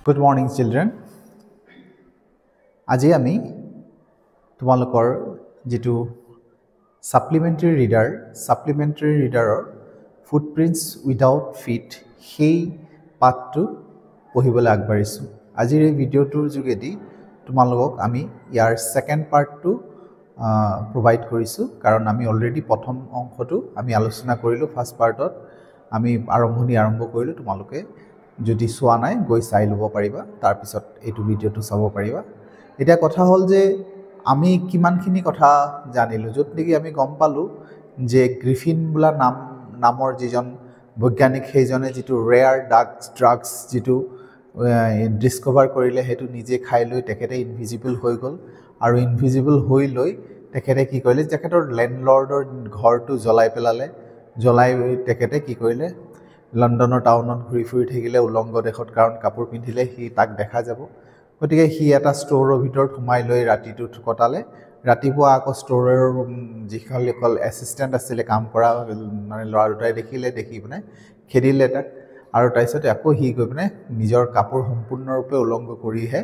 Good morning, children. আজি আমি তোমালোকৰ যেটো supplementary reader footprints without feet সেই পাঠটো পঢ়িবলৈ আগবাঢ়িছো। আজিৰ এই ভিডিওটোৰ যোগেদি তোমালোকক আমি ইয়াৰ সেকেন্ড পাৰ্টটো প্ৰভাইড কৰিছো কাৰণ আমি অলৰেডি প্ৰথম অংশটো আমি আলোচনা কৰিলো ফাৰ্স্ট পাৰ্টত আমি আৰম্ভ কৰিলো তোমালোকে যদি সোৱা নাই গৈ চাই লব পাৰিবা তাৰ পিছত এইটো ভিডিওটো চাব পাৰিবা এটা কথা হল যে আমি কিমানখিনি কথা জানিলো যত নেকি আমি গম পালো যে গ্ৰিফিন বুলা নামৰ যিজন বৈজ্ঞানিক সেইজনে যেটো ৰেয়াৰ ড্ৰাগছ যেটো ডিসকভাৰ কৰিলে হেতু নিজে খাই লৈ তেখেতে ইনভিজিবল হৈ গল আৰু ইনভিজিবল হৈ লৈ তেখেতে কি কৰিলে তেখেতৰ ল্যান্ডলৰ্ডৰ ঘৰটো জ্বলাই পেলালে জ্বলাই তেখেতে কি কৰিলে লণ্ডনৰ টাউনত ঘুৰি ফুৰি থাকিলে উলংগ দেখত কাৰণ কাপোৰ পিন্ধিলে হি তাক দেখা যাব গতিকে হি এটা ষ্টৰৰ ভিতৰত সোমাই লৈ ৰাতিটো কটালে ৰাতিপুৱা আকৌ ষ্টৰৰ যিসকল এসিস্ট্যান্ট আছিল কাম কৰা মানে লৰা দুটাই দেখিলে দেখি মানে খেদিলে তাক আৰু তাৰপিছত আকৌ হি গৈ মানে নিজৰ কাপোৰ সম্পূৰ্ণৰূপে উলংগ কৰিহে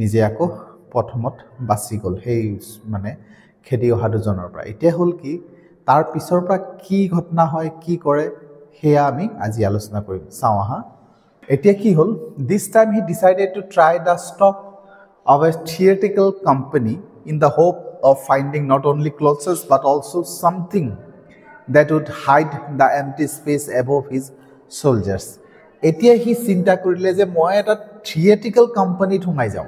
নিজে আকৌ প্ৰথমত বাচি গল সেই মানে খেদি অহা দুজনৰ পৰা এতিয়া হল কি তাৰ পিছৰ পৰা কি ঘটনা হয় কি কৰে হেয়া আমি আজি আলোচনা কৰিম চাও আহা এতিয়া কি হল this time he decided to try the stock of a theatrical company in the hope of finding not only clothes but also something that would hide the empty space above his soldiers এতিয়া হি চিন্তা কৰিলে যে মই এটা theatrical company থুমাই যাও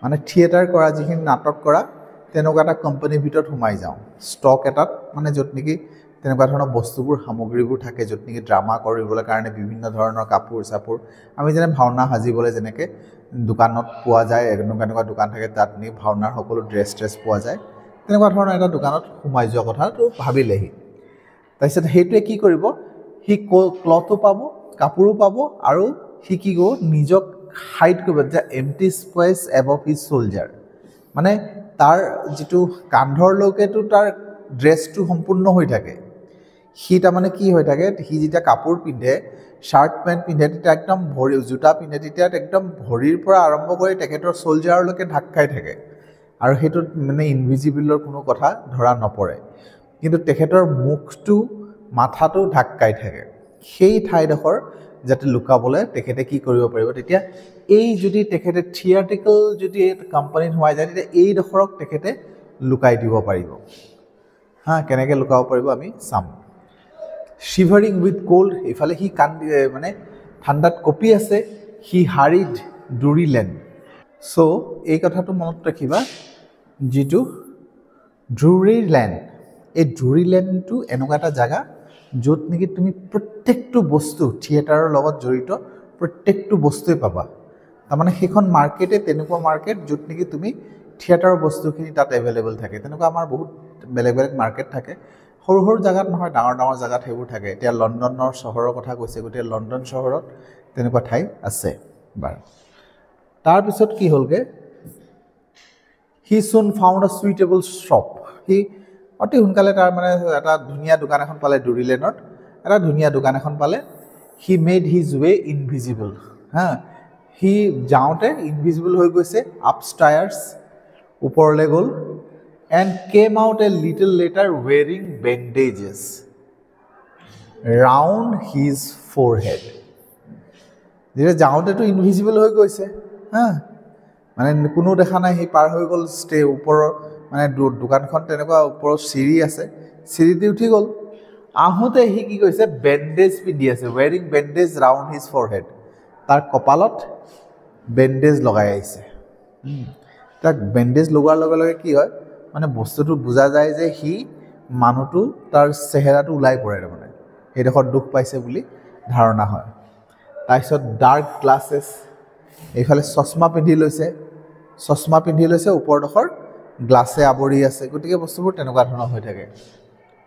মানে theatre কৰা যিখিনি নাটক কৰা তেনেকুৱা এটা কোম্পানীৰ ভিতৰত সোমাই যাও ষ্টক এটাত মানে যত নেকি তেনেকুৱা ধৰণৰ বস্তুবোৰ সামগ্ৰীবোৰ থাকে যত নেকি ড্ৰামা কৰিবলৈ কাৰণে বিভিন্ন ধৰণৰ কাপোৰ সাপোৰ আমি যেনে ভাওনা হাজিবলৈ যেনেকে দোকানত পোৱা যায় এনেকুৱা দোকান থাকে তাত নি ভাওনাৰ সকলো ড্ৰেছ পোৱা যায় তেনেকুৱা ধৰণৰ এটা দোকানত সোমাই যোৱা কথাটো ভাবিলেহি তাৰপিছত হেতুৱে কি কৰিব হি ক্লথো পাব কাপোৰো পাব আৰু হি কি গো নিজক হাইড কৰিব যে empty space above his soldier মানে তাৰ যেটো কান্ধৰ লৈকেটো তাৰ ড্ৰেছটো সম্পূৰ্ণ হৈ থাকে হি তা মানে কি হৈ থাকে হি যেটা কাপোৰ পিন্ধে শাৰ্ট প্যান্ট পিন্ধে তেতিয়া একদম ভৰি জোতা পিন্ধে তেতিয়া একদম ভৰিৰ পৰা আৰম্ভ কৰি তেখেতৰ সোলজাৰলৈকে ঢাক খাই থাকে আৰু হেতু মানে ইনভিজিবলৰ কোনো কথা ধৰা নপৰে কিন্তু তেখেতৰ মুখটো মাথাটো ঢাক খাই থাকে সেই ঠাইডখৰ যাতে লুকাবলৈ তেখেতে কি কৰিব পাৰিব তেতিয়া এই যদি তেখেতে থিয়েট্ৰিকেল যদি কোম্পানীত হোৱাই যায় তেতিয়া এই ডখৰক তেখেতে লুকাই দিব পাৰিব কেনেকৈ লুকাব পাৰিব আমি চাম shivering with cold ইফালে হি মানে ঠাণ্ডাত কপি আছে হি হাৰিড ডুৰিলেণ্ড সো এই কথাটো মনত ৰাখিবা যেটো ডুৰিলেণ্ড এই ডুৰিলেণ্ডটো এনেকুৱা এটা জায়গা যত নেকি তুমি প্ৰত্যেকটো বস্তু থিয়েটাৰৰ লগত জড়িত প্ৰত্যেকটো বস্তুই পাবা তাৰ মানে সেইখন মাৰ্কেটে তেনেকুৱা মাৰ্কেট যত নেকি তুমি থিয়েটাৰৰ বস্তুখিনি তাত अवेलेबल থাকে তেনেকুৱা আমাৰ বহুত বেলেগ মাৰ্কেট থাকে সৰু সৰু জায়গাত নহয় ডাঙৰ জায়গাত হেবোৰ থাকে এতিয়া লণ্ডনৰ চহৰৰ কথা কৈছে গতে লণ্ডন চহৰত তেনেকুৱা ঠাই আছে বাৰ তাৰ পিছত কি হলগে he soon found a suitable shop he অতি হুনকালে তাৰ মানে এটা ধুনিয়া দোকান এখন পালে ডুৰিলেনত এটা ধুনিয়া দোকান এখন পালে he made his way invisible he যাওঁতে ইনভিজিবল হৈ গৈছে upstairs ওপৰলে গল and came out a little later wearing bandages round his forehead যেটা যাওঁতে তো ইনভিজিবল হৈ গৈছে মানে কোনো দেখা নাই হি পাৰ হৈ গল ষ্টে ওপৰৰ মানে দোকানখন তেনেকুৱা ওপৰৰ চিৰি আছে চিৰিতে উঠি গল আহোতে হি কি কৈছে বেন্ডেজ পিন্ধি আছে wearing bandage round his forehead তাৰ কপালত বেন্ডেজ লগাই আছে তাক বেন্ডেজ লগোৱাৰ লগে লগে কি হয় মানে বস্তুটো বুজা যায় যে হি মানুহটো তাৰ চেহেৰাটো উলাই পৰে মানে হেডখৰ দুখ পাইছে বুলি ধাৰণা হয় তাৰপিছত ডাৰ্ক গ্লাसेস এইফালে চশমা পিন্ধি লৈছে ওপৰডখৰ গ্লাছে আবৰি আছে গতিকে বস্তুবোৰ তেনেকুৱা ধৰণৰ হৈ থাকে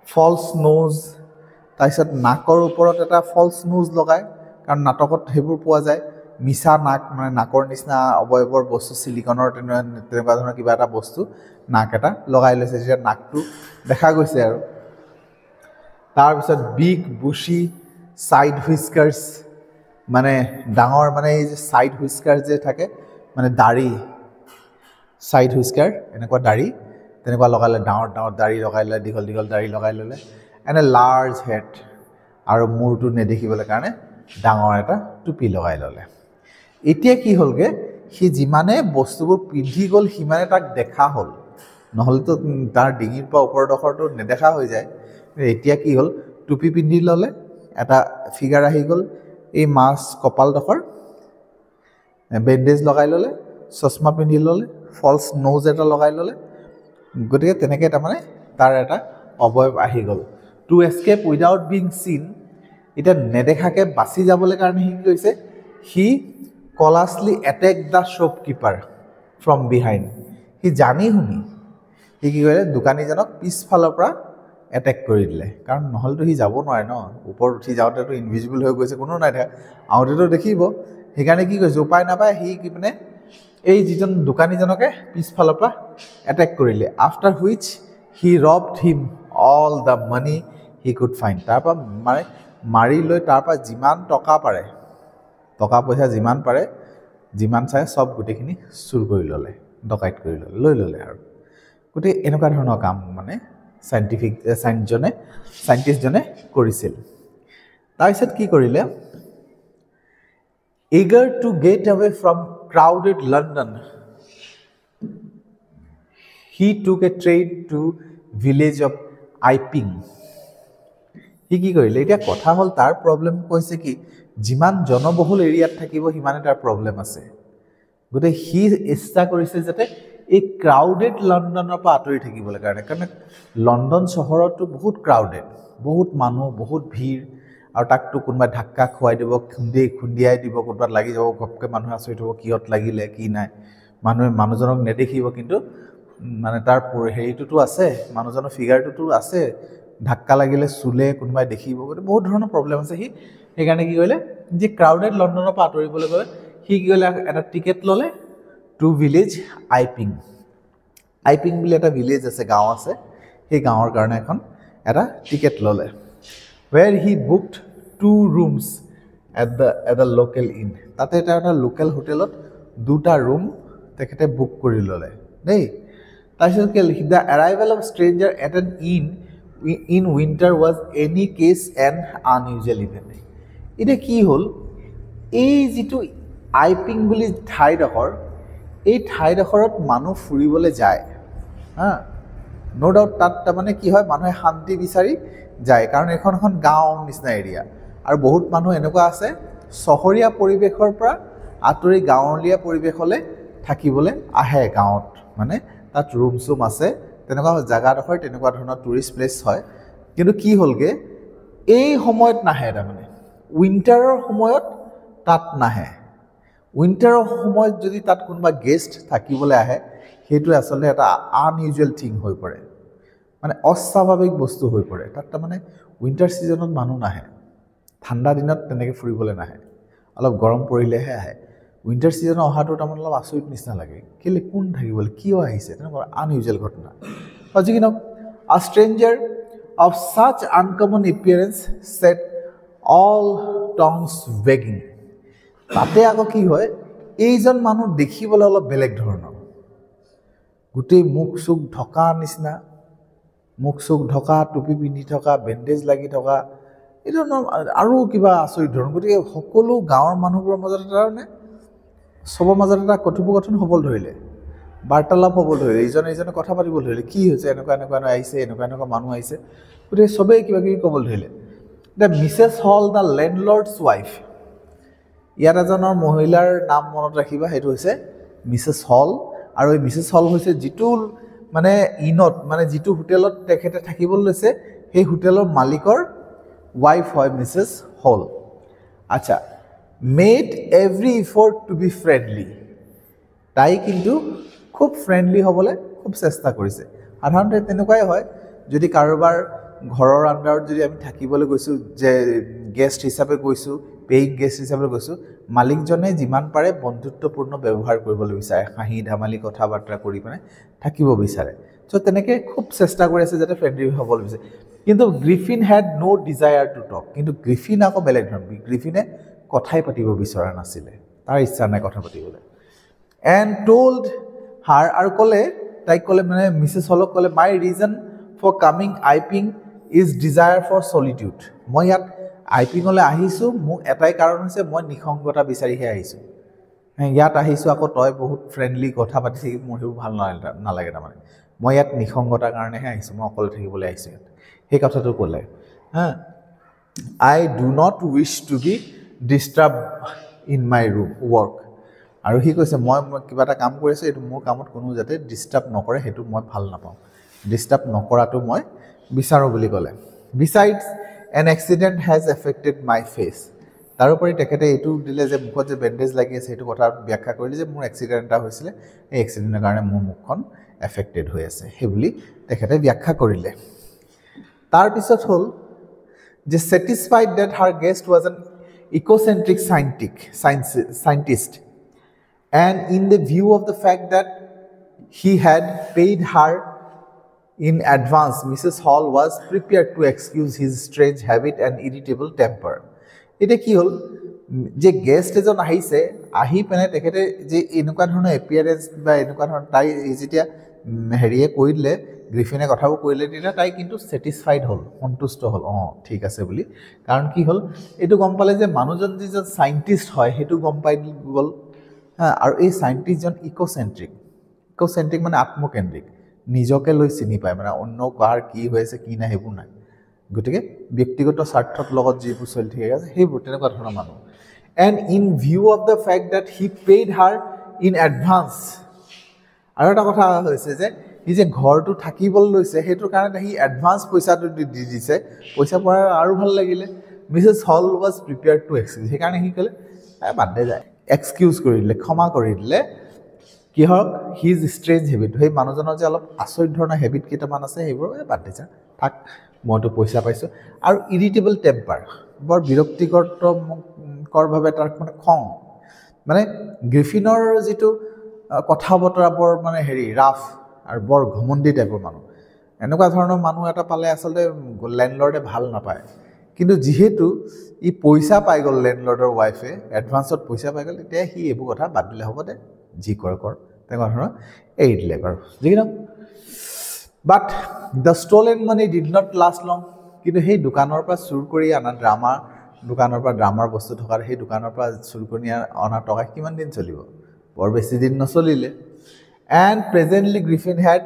ফলস নোজ তাৰপিছত নাকৰ ওপৰত এটা ফলস নোজ লগায় কাৰণ নাটকত হেবোৰ পোৱা যায় মিছা নাক মানে নাকৰ নিচিনা অবয়বৰ বস্তু সিলিকনৰ তেনেকুৱা ধৰণৰ কিবা এটা বস্তু নাক এটা লগাই লৈছে যে নাকটো দেখা গৈছে আৰু তাৰ পিছত বিগ বুশি সাইড হুইস্কাৰ্স মানে ডাঙৰ মানে এই যে সাইড হুইস্কাৰ যে থাকে মানে দাড়ি সাইড হুইস্কাৰ এনেকুৱা দাড়ি তেনেকুৱা লগালে ডাঙৰ ডাঙৰ দাড়ি লগাই ললে দীঘল দীঘল দাড়ি লগাই ললে এনে লাৰ্জ হেড আৰু মূৰটো নেদেখিবলৈ কাৰণে ডাঙৰ এটা টুপি লগাই ললে এতিয়া কি হ'লগে সি যিমানে বস্তুবোৰ পিন্ধি গ'ল সিমানে তাক দেখা হ'ল নহ'লেতো তাৰ ডিঙিৰ পৰা ওপৰ ডখৰটো নেদেখা হৈ যায় এতিয়া কি হ'ল টুপি পিন্ধি ললে এটা ফিগাৰ আহি গ'ল এই মাছ কপাল ডখৰ বেণ্ডেজ লগাই ললে চশমা পিন্ধি ললে ফলছ নোজ এটা লগাই ললে গতিকে তেনেকৈ তাৰমানে তাৰ এটা অবয়ব আহি গ'ল টু এস্কেপ উইদাউট বিং চিন এটা নেদেখাকৈ বাচি যাবলৈ কাৰণে সি কি কৰিছে সি callously attack the shopkeeper from behind সি জানি শুনি সি কি কৰিলে দোকানীজনক পিছফালৰ পৰা এটেক কৰি দিলে কাৰণ নহ'লেতো সি যাব নোৱাৰে ন ওপৰত উঠি যাওঁতেতো ইনভিজিবল হৈ গৈছে কোনো নাই দেখা আহোঁতেতো দেখিব সেইকাৰণে কি কৰিছে উপায় নাপায় সি কি মানে এই যিজন দোকানীজনকে পিছফালৰ পৰা এটেক কৰিলে after which he robbed him all the money he could find তাৰপৰা মানে মাৰি লৈ তাৰপৰা যিমান টকা পাৰে টকা পইচা যিমান পাৰে যিমান চাই চব গোটেইখিনি চুৰ কৰি ল'লে ডকাইত কৰি ল'লে লৈ ল'লে আৰু গোটেই এনেকুৱা ধৰণৰ কাম মানে চাইণ্টিষ্টজনে কৰিছিল তাৰপিছত কি কৰিলে eager to get away from crowded London he took a train to village of Iping সি কি কৰিলে এতিয়া কথা হ'ল তাৰ প্ৰব্লেম কৈছে কি যিমান জনবহুল এৰিয়াত থাকিব সিমানে তাৰ প্ৰব্লেম আছে গতিকে সি ইচ্ছা কৰিছে যাতে এই ক্ৰাউডেড লণ্ডনৰ পৰা আঁতৰি থাকিবলৈ কাৰণে কাৰণ লণ্ডন চহৰতো বহুত ক্ৰাউডেড বহুত মানুহ বহুত ভিৰ আৰু তাকতো কোনোবাই ধাক্কা খুৱাই দিব খুন্দিয়াই দিব ক'ৰবাত লাগি যাব ঘপকৈ মানুহে আচৰিত হ'ব কিহত লাগিলে কি নাই মানুহজনক নেদেখিব কিন্তু মানে তাৰ হেৰিটোতো আছে মানুহজনৰ ফিগাৰটোতো আছে ধাক্কা লাগিলে চুলে কোনোবাই দেখিব গতিকে বহুত ধৰণৰ প্ৰব্লেম আছে সি সেইকাৰণে কি কৰিলে যে ক্ৰাউডেড লণ্ডনৰ পৰা আঁতৰিবলৈ গৈ সি কি কৰিলে এটা টিকেট ল'লে টু ভিলেজ আইপিং বুলি এটা ভিলেজ আছে গাঁও আছে সেই গাঁৱৰ কাৰণে এখন এটা টিকেট ল'লে where he booked 2 rooms at the local inn তাতে এটা লোকেল হোটেলত দুটা ৰুম তেখেতে বুক কৰি ল'লে দেই তাৰপিছত কি the arrival of stranger at an inn in winter was any case an unusual event এটা কি হ'ল এই যিটো আইপিং বুলি ঠাইডখৰ এই ঠাইডখৰত মানুহ ফুৰিবলৈ যায় হা নো ডাউট তাত তাৰমানে কি হয় মানুহে শান্তি বিচাৰি যায় কাৰণ এখন গাঁও নিচিনা এৰিয়া আৰু বহুত মানুহ এনেকুৱা আছে চহৰীয়া পৰিৱেশৰ পৰা আঁতৰি গাঁৱলীয়া পৰিৱেশলৈ থাকিবলৈ আহে গাঁৱত মানে তাত ৰুম চুম আছে তেনেকুৱা জেগাডোখৰ তেনেকুৱা ধৰণৰ টুৰিষ্ট প্লেচ হয় কিন্তু কি হ'লগে এই সময়ত নাহে তাৰমানে উইণ্টাৰৰ সময়ত তাত নাহে উইণ্টাৰৰ সময়ত যদি তাত কোনোবা গেষ্ট থাকিবলৈ আহে সেইটো আচলতে এটা আনইউজুৱেল থিং হৈ পৰে মানে অস্বাভাৱিক বস্তু হৈ পৰে তাত তাৰমানে উইণ্টাৰ ছিজনত মানুহ নাহে ঠাণ্ডা দিনত তেনেকৈ ফুৰিবলৈ নাহে অলপ গৰম পৰিলেহে আহে উইণ্টাৰ ছিজনত অহাটো তাৰমানে অলপ আচৰিত নিচিনা লাগে কেলৈ কোন থাকিবলৈ কিয় আহিছে তেনেকুৱা আনইউজুৱেল ঘটনা যি কি নহওক a stranger of such uncommon appearance set all tongues বেগিং তাতে আকৌ কি হয় এইজন মানুহ দেখিবলৈ অলপ বেলেগ ধৰণৰ গোটেই মুখ চুখ ঢকা নিচিনা মুখ চুখ ঢকা টুপি পিন্ধি থকা বেণ্ডেজ লাগি থকা এই ধৰণৰ আৰু কিবা আচৰিত ধৰণৰ গতিকে সকলো গাঁৱৰ মানুহবোৰৰ মাজত এটা মানে চবৰ মাজত এটা কথোপকথন হ'বলৈ ধৰিলে বাৰ্তালাপ হ'বলৈ ধৰিলে ইজনে কথা পাতিবলৈ ধৰিলে কি হৈছে এনেকুৱা আহিছে এনেকুৱা মানুহ আহিছে গতিকে চবেই কিবা কিবি ক'বলৈ ধৰিলে the Mrs Hall the landlord's wife ইয়াত এজনৰ মহিলাৰ নাম মনত ৰাখিবা সেইটো হৈছে মিছেছ হল আৰু এই মিছেছ হল হৈছে যিটো মানে ইনত মানে যিটো হোটেলত তেখেতে থাকিবলৈ লৈছে সেই হোটেলৰ মালিকৰ ৱাইফ হয় মিছেছ হল আচ্ছা made every effort to be friendly তাই কিন্তু খুব ফ্ৰেণ্ডলি হ'বলৈ খুব চেষ্টা কৰিছে সাধাৰণতে তেনেকুৱাই হয় যদি কাৰোবাৰ ঘৰৰ আণ্ডাৰত যদি আমি থাকিবলৈ গৈছোঁ যে গেষ্ট হিচাপে গৈছোঁ পেইং গেষ্ট হিচাপে গৈছোঁ মালিকজনে যিমান পাৰে বন্ধুত্বপূৰ্ণ ব্যৱহাৰ কৰিবলৈ বিচাৰে হাঁহি ধেমালি কথা বাৰ্তা কৰি মানে থাকিব বিচাৰে চ' তেনেকৈ খুব চেষ্টা কৰি আছে যাতে ফ্ৰেণ্ডলি হ'বলৈ বিচাৰে কিন্তু Griffin had no' desire to talk কিন্তু গ্ৰিফিন আকৌ বেলেগ ধৰণৰ গ্ৰিফিনে কথাই পাতিব বিচৰা নাছিলে তাৰ ইচ্ছা নাই কথা পাতিবলৈ এণ্ড টল্ড হাৰ আৰু ক'লে তাইক ক'লে মানে মিছেছ হলক ক'লে my reason for coming Iping is desire for solitude মই ইয়াত আইপিঙলৈ আহিছোঁ মোক এটাই কাৰণ হৈছে মই নিসংগতা বিচাৰিহে আহিছোঁ ইয়াত আহিছোঁ আকৌ তই বহুত ফ্ৰেণ্ডলি কথা পাতি থাকি মোৰ সেইবোৰ ভাল নালাগে তাৰমানে মই ইয়াত নিসংগতাৰ কাৰণেহে আহিছোঁ মই অকলে থাকিবলৈ আহিছোঁ ইয়াত সেই কথাটো ক'লে হা I do not wish to be disturb in my room work আৰু সি কৈছে মই কিবা এটা কাম কৰি আছোঁ এইটো মোৰ কামত কোনো যাতে ডিষ্টাৰ্ব নকৰে সেইটো মই ভাল নাপাওঁ ডিষ্টাৰ্ব নকৰাটো মই বিচাৰোঁ বুলি ক'লে বিচাইডছ N accident has affected my face তাৰোপৰি তেখেতে এইটো দিলে যে মুখত যে বেণ্ডেজ লাগি আছে সেইটো কথা ব্যাখ্যা কৰিলে যে মোৰ এক্সিডেণ্ট এটা হৈছিলে এই এক্সিডেণ্টৰ কাৰণে মোৰ মুখখন এফেক্টেড হৈ আছে সেইবুলি তেখেতে ব্যাখ্যা কৰিলে তাৰপিছত হ'ল যে satisfied that her guest was an eccentric scientist and in the view of the fact that he had paid her in advance Mrs. Hall was prepared to excuse his strange habit and irritable temper এটা কি হ'ল যে guest এজন আহিছে আহি পেনে তেখেতে যে এনেকুৱা ধৰণৰ এপিয়াৰেঞ্চ বা এনেকুৱা ধৰণৰ তাই যেতিয়া হেৰিয়ে কৈ দিলে গ্ৰিফিনে কথাবোৰ কৰিলে তেতিয়া তাই কিন্তু ছেটিছফাইড হ'ল সন্তুষ্ট হ'ল ঠিক আছে বুলি কাৰণ কি হ'ল এইটো গম পালে যে মানুহজন যিজন চাইণ্টিষ্ট হয় সেইটো গম পাই গ'ল আৰু এই চাইণ্টিষ্টজন ইক'চেণ্ট্ৰিক মানে আত্মকেন্দ্ৰিক নিজকে লৈ চিনি পায় মানে অন্য কাৰ কি হৈ আছে কি নাই সেইবোৰ নাই গতিকে ব্যক্তিগত স্বাৰ্থৰ লগত যিবোৰ চলি থাকে আছে সেইবোৰ তেনেকুৱা ধৰণৰ মানুহ and in view of the fact that he paid her in advance আৰু এটা কথা হৈছে যে সি যে ঘৰটো থাকিবলৈ লৈছে সেইটোৰ কাৰণে সি এডভান্স পইচাটো দি দিছে পইচা পোৱাৰ আৰু ভাল লাগিলে Mrs Hall was prepared to excuse সেইকাৰণে সি ক'লে বাদ দে যায় এক্সকিউজ কৰি দিলে ক্ষমা কৰি দিলে কি হওক হিজ ষ্ট্ৰেঞ্জ হেবিট সেই মানুহজনৰ যে অলপ আচৰিত ধৰণৰ হেবিট কেইটামান আছে সেইবোৰ বাদ দে যা থাক মইতো পইচা পাইছোঁ আৰু ইৰিটেবল টেম্পাৰ বৰ বিৰক্তিকৰভাৱে তাৰ মানে খং মানে গ্ৰিফিনৰ যিটো কথা বতৰা বৰ মানে হেৰি ৰাফ আৰু বৰ ঘমণ্ডি টাইপৰ মানুহ এনেকুৱা ধৰণৰ মানুহ এটা পালে আচলতে লেণ্ডলৰ্ডে ভাল নাপায় কিন্তু যিহেতু ই পইচা পাই গ'ল লেণ্ডলৰ্ডৰ ৱাইফে এডভান্সত পইচা পাই গ'ল তেতিয়া সি এইবোৰ কথা বাদ দিলে হ'ব দে যি কৰ তেনেকুৱা ধৰণৰ এৰি দিলে বাৰু যি কি নহওক but the stolen money did not last long কিন্তু সেই দোকানৰ পৰা চুৰ কৰি অনা ড্ৰামাৰ বস্তু থকা সেই দোকানৰ পৰা চুৰ কৰি অনা টকা কিমান দিন চলিব বৰ বেছি দিন নচলিলে and presently Griffin had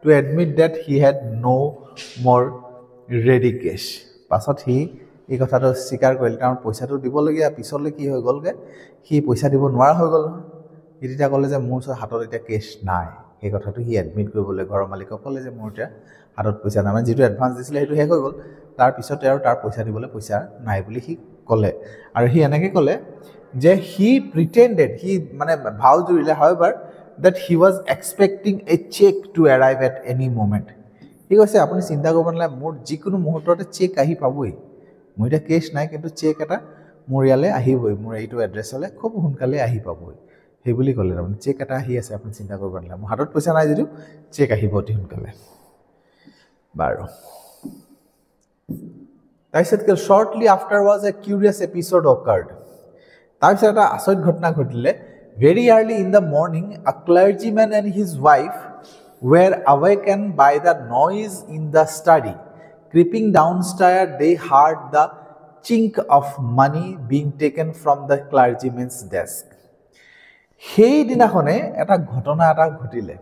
to admit that he had no' more ready cash পাছত সি এই কথাটো স্বীকাৰ কৰিলে কাৰণ পইচাটো দিবলগীয়া পিছলৈ কি হৈ গ'লগৈ সি পইচা দিব নোৱাৰা হৈ গ'ল সি তেতিয়া ক'লে যে মোৰ ওচৰত হাতত এতিয়া কেছ নাই সেই কথাটো সি এডমিট কৰিবলৈ ঘৰৰ মালিকক ক'লে যে মোৰ এতিয়া হাতত পইচা নাই মানে যিটো এডভান্স দিছিলে সেইটো শেষ হৈ গ'ল তাৰপিছতে আৰু তাৰ পইচা দিবলৈ পইচা নাই বুলি সি ক'লে আৰু সি এনেকৈ ক'লে যে হি প্ৰিটেণ্ডেড সি মানে ভাও জুৰিলে হাউএভাৰ that he was expecting a check to arrive at any moment সি কৈছে আপুনি চিন্তা কৰিব নালাগে মোৰ যিকোনো মুহূৰ্ততে চেক আহি পাবই মোৰ এতিয়া কেছ নাই কিন্তু চেক এটা মোৰ ইয়ালৈ আহিবই মোৰ এইটো এড্ৰেছলৈ খুব সোনকালে আহি পাবই সেই বুলি ক'লে তাৰমানে চেক এটা আহি আছে আপুনি চিন্তা কৰিব নালাগে মোৰ হাতত পইচা নাই যদিও চেক আহিব অতি সোনকালে বাৰু তাৰপিছত shortly after was a curious episode occurred তাৰপিছত এটা আচৰিত ঘটনা ঘটিলে Very early in the morning, a clergyman and his wife were awakened by the noise in the study. Creeping downstairs, they heard the chink of money being taken from the clergyman's desk. সেই দিনাখনে এটা ঘটনা এটা ঘটিলে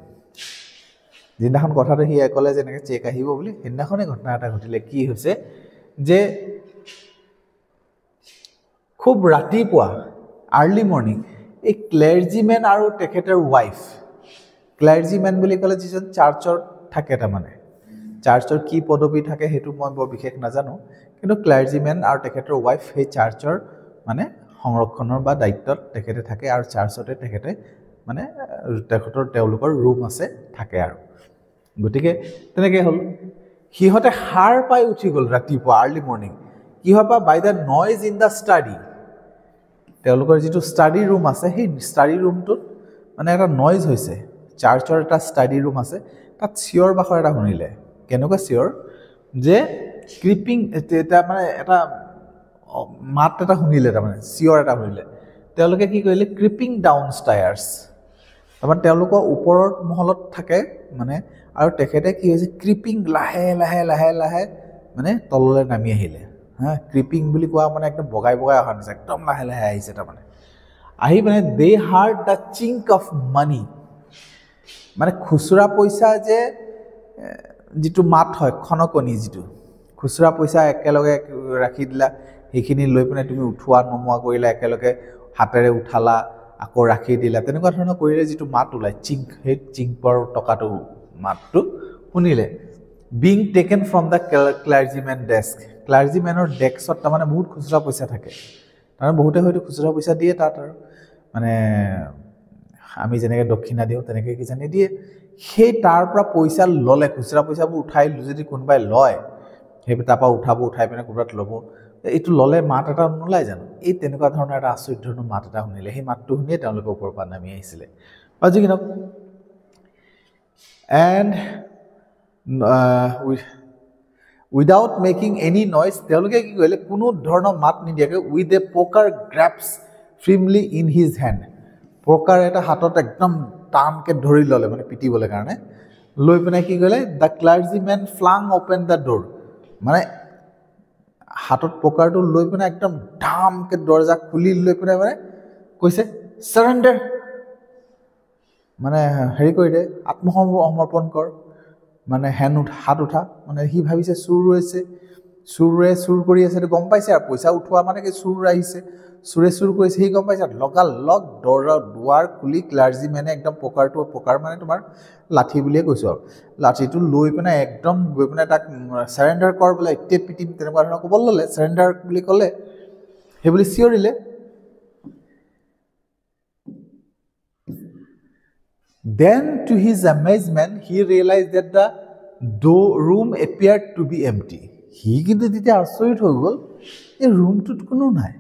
যিদিনাখন কথাটো সি ক'লে যে এনেকৈ চেক আহিব বুলি সেইদিনাখনে ঘটনা এটা ঘটিলে কি হৈছে যে খুব ৰাতিপুৱা আৰ্লি মৰ্ণিং এই ক্লেৰ্জিমেন আৰু তেখেতৰ ৱাইফ ক্লেৰ্জিমেন বুলি ক'লে যিজন চাৰ্চৰ থাকে তাৰমানে চাৰ্চৰ কি পদবী থাকে সেইটো মই বৰ বিশেষ নাজানো কিন্তু ক্লেৰ্জিমেন আৰু তেখেতৰ ৱাইফ সেই চাৰ্চৰ মানে সংৰক্ষণৰ বা দায়িত্বত তেখেতে থাকে আৰু চাৰ্চতে তেখেতে মানে তেওঁলোকৰ ৰুম আছে থাকে আৰু গতিকে তেনেকৈ হ'ল সিহঁতে সাৰ পাই উঠি গ'ল ৰাতিপুৱা আৰ্লি মৰ্ণিং কিহৰ পৰা by the noise in the study তেওঁলোকৰ যিটো ষ্টাডি ৰুম আছে সেই ষ্টাডি ৰুমটোত মানে এটা নইজ হৈছে চাৰ্চৰ এটা ষ্টাডি ৰুম আছে তাত চিঞৰ বাখৰ এটা শুনিলে কেনেকুৱা চিঞৰ যে ক্ৰিপিং এটা মানে এটা মাত এটা শুনিলে তাৰমানে চিঞৰ এটা শুনিলে তেওঁলোকে কি কৰিলে ক্ৰিপিং ডাউন ষ্টায়াৰ্ছ তাৰমানে তেওঁলোকৰ ওপৰৰ মহলত থাকে মানে আৰু তেখেতে কি হৈছে ক্ৰিপিং লাহে লাহে লাহে লাহে মানে তললৈ নামি আহিলে হা ক্ৰিপিং বুলি কোৱা মানে একদম বগাই বগাই অহা নিচিনা একদম লাহে লাহে আহিছে তাৰমানে আহি মানে they heard the chink of money মানে খুচুৰা পইচা যে যিটো মাত হয় খনকনি যিটো খুচুৰা পইচা একেলগে ৰাখি দিলা সেইখিনি লৈ পিনে তুমি উঠোৱা নমোৱা কৰিলা একেলগে হাতেৰে উঠালা আকৌ ৰাখি দিলা তেনেকুৱা ধৰণৰ কৰিলে যিটো মাত ওলাই চিংক সেই চিংকৰ টকাটো মাতটো শুনিলে being taken from the clergyman desk ক্লাৰ্জিমেনৰ ডেস্কত তাৰমানে বহুত খুচুৰা পইচা থাকে তাৰমানে বহুতে হয়তো খুচুৰা পইচা দিয়ে তাত আৰু মানে আমি যেনেকৈ দক্ষিণা দিওঁ তেনেকৈ কিজানি দিয়ে সেই তাৰ পৰা পইচা ল'লে খুচুৰা পইচাবোৰ উঠাই যদি কোনোবাই লয় সেই তাৰপৰা উঠাই পিনে ক'ৰবাত ল'ব এইটো ল'লে মাত এটা নোলায় জানো এই তেনেকুৱা ধৰণৰ এটা আচৰিত ধৰণৰ মাত এটা শুনিলে সেই মাতটো শুনিয়ে তেওঁলোকে ওপৰৰ পৰা নামি আহিছিলে আজি কি নহওক and without making any noise তেওঁলোকে কি কৰিলে কোনো ধৰণৰ মাত নিদিয়াকৈ উইথ এ পকাৰ গ্ৰেপছ ফ্ৰিমলি ইন হিজ হেণ্ড পকাৰ এটা হাতত একদম টানকৈ ধৰি ল'লে মানে পিটিবলৈ কাৰণে লৈ পিনে কি কৰিলে the clergyman flung open the door মানে হাতত পকাৰটো লৈ পিনে একদম ধামকৈ দৰ্জা খুলি লৈ পিনে মানে কৈছে চাৰেণ্ডাৰ মানে হেৰি কৰি দে আত্মসমৰ্পণ কৰ মানে হাত উঠা মানে সি ভাবিছে চোৰে চুৰ কৰি আছে গম পাইছে আৰু পইচা উঠোৱা মানে কি চোৰ আহিছে চোৰে চুৰ কৰিছে সি গম পাইছে লগালগ দুৱাৰ খুলি ক্লাৰ্জিমেনে একদম পকাৰ মানে তোমাৰ লাঠি বুলিয়ে কৈছোঁ আৰু লাঠিটো লৈ পিনে একদম গৈ পিনে তাক চাৰেণ্ডাৰ কৰ বোলে এতিয়া পিটিম তেনেকুৱা ধৰণৰ ক'বলৈ ল'লে চাৰেণ্ডাৰ বুলি ক'লে সেই বুলি চিঞৰিলে Then to his amazement he realized that the room appeared to be empty he কিন্তু তেতিয়া আচৰিত হৈ গ'ল এই ৰুমটোত কোনো নাই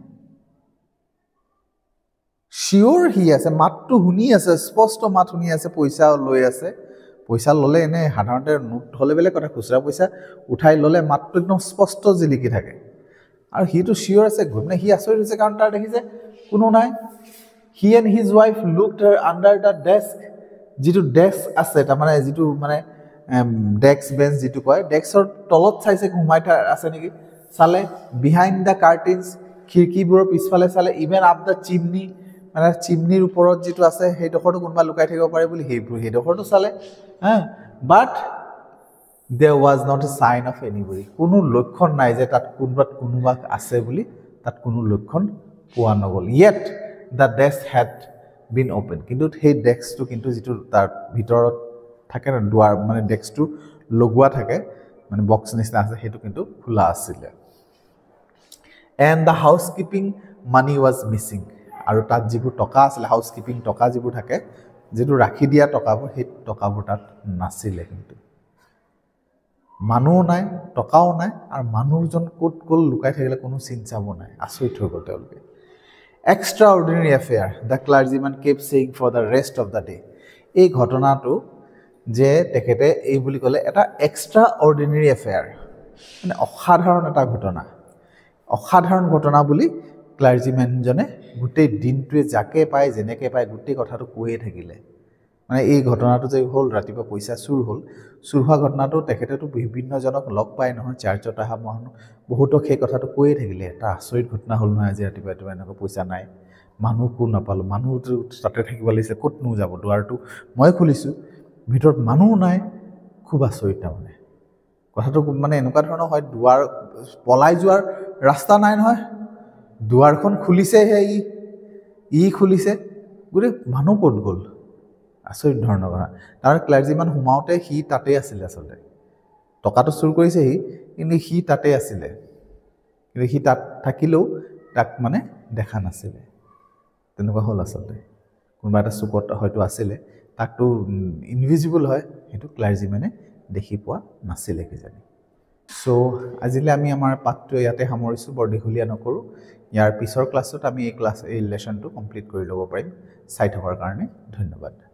শিওৰ সি আছে মাতটো শুনি আছে স্পষ্ট মাত শুনি আছে পইচা লৈ আছে পইচা ল'লে এনে সাধাৰণতে নোট হ'লে বেলেগ কথা খুচুৰা পইচা উঠাই ল'লে মাতটো একদম স্পষ্ট জিলিকি থাকে আৰু সিটো শিওৰ আছে গৈ মানে সি আচৰিত হৈছে কাৰণ তাৰ দেখিছে কোনো নাই he and his wife looked under the desk যিটো ডেস্ক আছে তাৰমানে যিটো মানে ডেস্ক বেঞ্চ যিটো কয় ডেস্কৰ তলত চাইছে সোমাই আছে নেকি চালে বিহাইণ্ড দ্য কাৰ্টেইনছ খিৰিকীবোৰৰ পিছফালে চালে ইভেন আপ দ্য চিমনি মানে চিমনিৰ ওপৰত যিটো আছে সেইডোখৰটো কোনোবা লুকাই থাকিব পাৰে বুলি সেইডোখৰটো চালে হা বাট there was not a sign of anybody কোনো লক্ষণ নাই যে তাত কোনোবা আছে বুলি তাত কোনো লক্ষণ পোৱা নগ'ল yet the desk had been open কিন্তু সেই ডেস্কটো কিন্তু যিটো তাৰ ভিতৰত থাকে না দুৱাৰ মানে ডেস্কটো লগোৱা থাকে মানে বক্স নিচিনা আছে সেইটো কিন্তু খোলা আছিলে and the housekeeping money was missing আৰু তাত যিবোৰ টকা আছিল হাউচকিপিং টকা যিবোৰ থাকে যেটো ৰাখি দিয়া টকাবোৰ সেই টকাবোৰ তাত নাছিলে কিন্তু মানুহ নাই টকাও নাই আৰু মানুহজন ক'ত গ'ল লুকাই থাকিলে কোনো চিন্তাব নাই আচৰিত হৈ গ'ল তেওঁলোকে extraordinary affair the clergyman kept saying for the rest of the day এই ঘটনাটো যে তেখেতে এই বুলি ক'লে এটা extraordinary affair মানে অসাধাৰণ ঘটনা বুলি ক্লাৰ্জিমেনজনে গোটেই দিনটোৱে যাকে পায় যেনেকৈ পায় গোটেই কথাটো কৈয়ে থাকিলে মানে এই ঘটনাটো যে হ'ল ৰাতিপুৱা পইচা চুৰ হোৱা ঘটনাটো তেখেতেতো বিভিন্নজনক লগ পায় নহয় চাৰ্চত অহা মানুহ বহুতক সেই কথাটো কৈয়ে থাকিলে এটা আচৰিত ঘটনা হ'ল নহয় আজি ৰাতিপুৱা এনেকুৱা পইচা নাই মানুহ কোন নাপালোঁ মানুহটো তাতে থাকিব লাগিছে ক'তনো যাব দুৱাৰটো মই খুলিছোঁ ভিতৰত মানুহ নাই খুব আচৰিত তাৰমানে কথাটো মানে এনেকুৱা ধৰণৰ হয় দুৱাৰ পলাই যোৱাৰ ৰাস্তা নাই নহয় দুৱাৰখন খুলিছেহে ই খুলিছে গোটেই মানুহ ক'ত গ'ল আচৰিত ধৰণৰ কথা তাৰ ক্লাৰ্জিমান সোমাওঁতে সি তাতেই আছিলে আচলতে টকাটো চুৰ কৰিছে কিন্তু সি তাতেই আছিলে কিন্তু সি তাত থাকিলেও তাক মানে দেখা নাছিলে তেনেকুৱা হ'ল আচলতে কোনোবা এটা চুকত হয়তো আছিলে তাকতো ইনভিজিবল হয় সেইটো ক্লাৰ্জিমেনে দেখি পোৱা নাছিলে কিজানি সো আজিলৈ আমি আমাৰ পাঠটো ইয়াতে সামৰিছোঁ বৰ দীঘলীয়া নকৰোঁ ইয়াৰ পিছৰ ক্লাছত আমি এই লেসনটো কমপ্লিট কৰি ল'ব পাৰিম চাই থকাৰ কাৰণে ধন্যবাদ